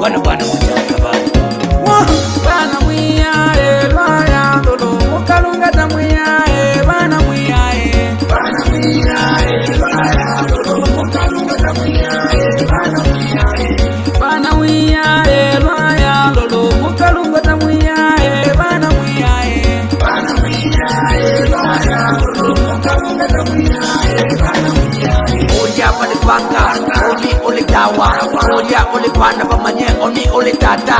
Bwana bana mwiya lwaya lolo mukalunga tamwiya bana mwiya lwaya lolo mukalunga tamwiya bana mwiya lwaya lolo mukalunga tamwiya bana mwiya lwaya lolo mukalunga tamwiya bana mwiya oya pale paka oli dawa oya oli pana pamanye oni oli tata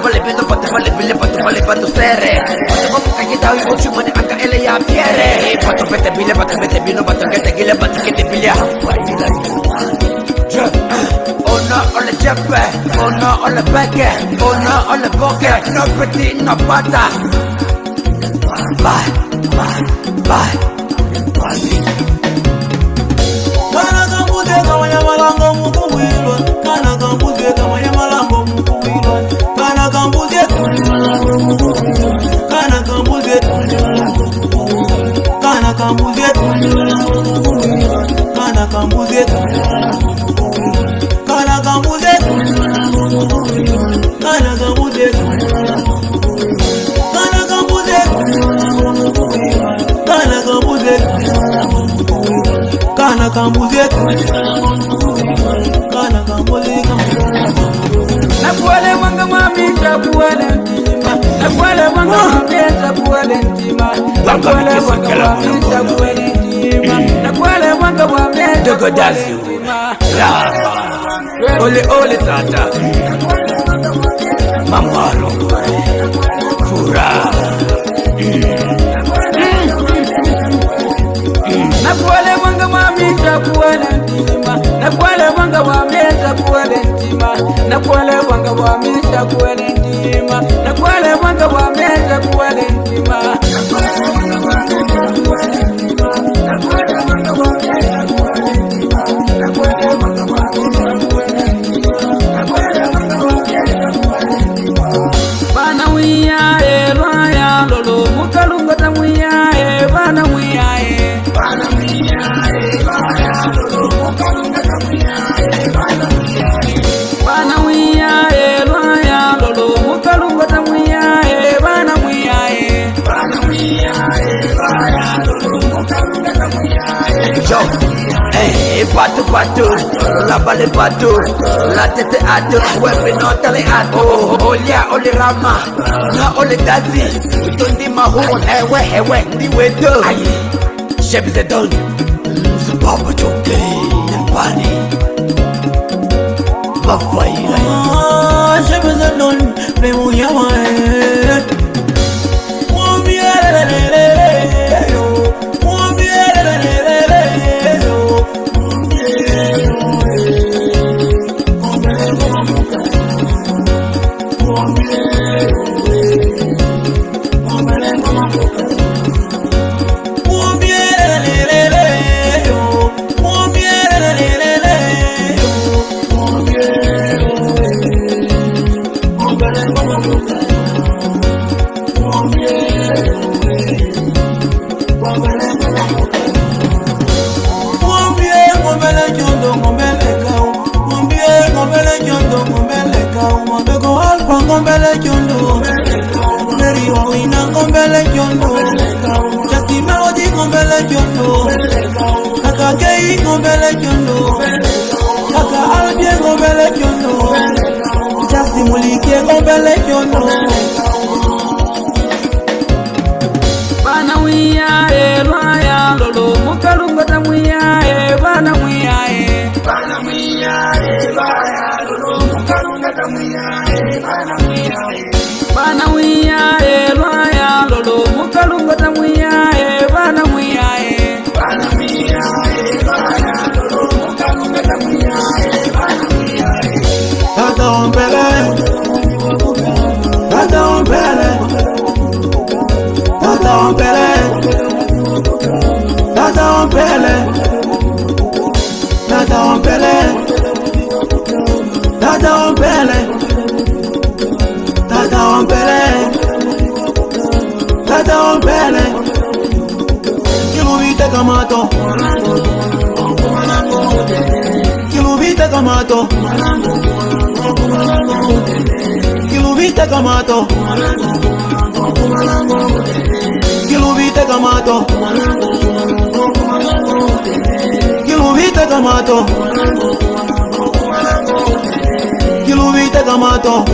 pale pendo pale bile pale pato sere como que dawi ochu mane anga ele ya piere pato pete bile pato pete bino pato kete gile pato kete bile ona ole jeppe ona ole beke ona ole boke no petit no pata bye Kana kambuze kama malango mukuwilwa kana kambuze kama malango mukuwilwa kana kambuze kama malango mukuwilwa kana kambuze kana kambuze kana kambuze kana kambuze kana kambuze kana kambuze kana kambuze kana kambuze kana kambuze nakwale wanga mami tabuwale ntima nakwale wanga mami tabuwale ntima nakwale wanga mami tabuwale ntima nakwale wanga mami dogodazi ole tata mamaro fura nakwale wanga mami tabuwale ntima nakwale wanga mami tabuwale ntima nakwale wanga mami tabuwale ntima nakwale wanga mami tabuwale ntima bana mwiya lwaya lolo mukalunga tamwiya bana mwiya bana mwiya lwaya lolo mukalunga tamwiya bana mwiya yo patu la bale patu la tete atu wewe no tale atu olia oli rama na oli dazi utondi mahu hewe ndi wedo shebi ze don sababu choke pani bafai shebi ze don plemu yawa Ngombele jondo, Mary Wawina ngombele jondo, Jackie Melody ngombele jondo, Kaka Kei ngombele jondo, Kaka Albie ngombele jondo, Justin Mulike ngombele jondo. bana mwiya lwaya lolo mukalunga tamwiya bana mwiya lwaya lolo mukalunga tamwiya bana mwiya lwaya lolo mukalunga tamwiya bana mwiya lwaya lolo mukalunga tamwiya bana mwiya Tata ompele, tata ompele, tata ompele, tata ompele, tata ompele, tata ompele, tata ompele, tata ompele. Kilubite kamato, kilubite kamato. Kilubite kamato, kilubite kamato, kilubite kamato, kilubite kamato.